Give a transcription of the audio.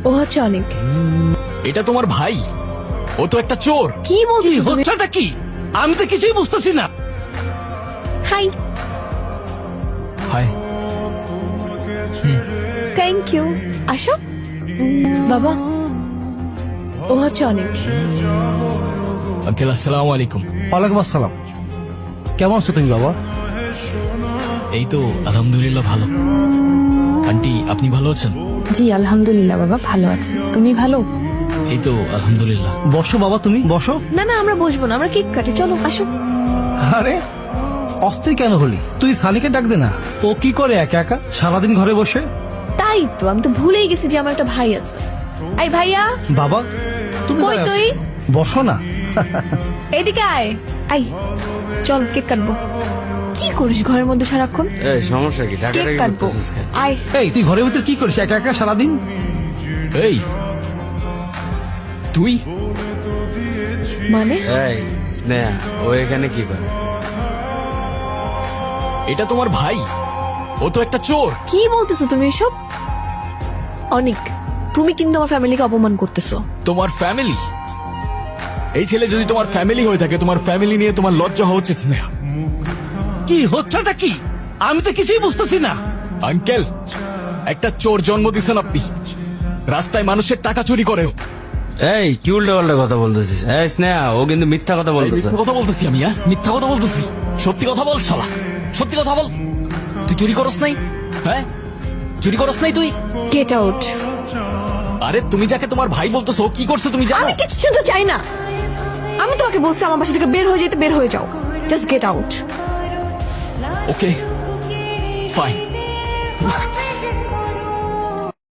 ও হচ্ছে অনেক। এটা তোমার ভাই? ও তো একটা চোর। কি বলছিস তুমি? হচ্ছেটা কি? আমি তো কিছুই বুঝতেছি না। হাই। হাই। Thank you. আসো। বাবা, ও হচ্ছে অনেক। আঙ্কেল আসসালামু আলাইকুম। ওয়ালাইকুম আসসালাম। কেমন আছো তুমি বাবা? এই তো আলহামদুলিল্লাহ ভালো। আন্টি আপনি ভালো আছেন? জি আলহামদুলিল্লাহ বাবা, ভালো আছি। তুমি ভালো? এই তো আলহামদুলিল্লাহ। বসো বাবা, তুমি বসো। না না, আমরা বসবো না, আমরা কেক কাটি। চলো আসো। আরে অস্থির কেন হলি? তুই সানিকে ডাক দে না। ও কি করে একা একা সারাদিন ঘরে বসে? তাই তো, আমি তো ভুলেই গেছি যে আমার একটা ভাই আছে। এই ভাইয়া, বাবা তুমি কই দাঁড়াও। তুই? বসো না। এইদিকে আয়। আই, চল কেক কাটবো। কি করিস ঘরের মধ্যে সারাক্ষণ? এই সমস্যা কি? কেক টাকাটাকি কাটবো। করতেছিস কেন? আয়। এই তুই ঘরের ভিতর কি করিস একা একা সারাদিন? এই তুই মানে? এই স্নেহা, ও এখানে কি করে? এটা তোমার ভাই? ও তো একটা চোর। কি বলতেছো তুমি এসব? অনেক, তুমি কিন্তু আমার ফ্যামিলিকে অপমান করতেছো। তোমার ফ্যামিলি? এই ছেলে যদি তোমার ফ্যামিলি হয়ে থাকে, তোমার ফ্যামিলি নিয়ে তোমার লজ্জা হওয়া উচিত স্নেহা। কি হচ্ছেটা কি? আমি তো কিছুই বুঝতেছি না। আঙ্কেল, একটা চোর জন্ম দিছেন আপনি। রাস্তায় মানুষের টাকা চুরি করে। এই কি উল্টো পাল্টা কথা বলতেছিস? এই স্নেহা, ও কিন্তু মিথ্যা কথা বলতেছে। মিথ্যা কথা বলতেছি আমি? মিথ্যা কথা বলতেছি? সত্যি কথা বল শালা, সত্যি কথা বল। তুই চুরি করস নাই? হ্যাঁ, চুরি করস নাই তুই? Get out. আরে তুমি যাকে তোমার ভাই বলতেছো, ও কি করছে তুমি জানো? আমি কিছু শুনতে চাই না। আমি তোমাকে বলছি আমার বাসা থেকে বের হয়ে যেতে, বের হয়ে যাও। Just get out. Okay fine.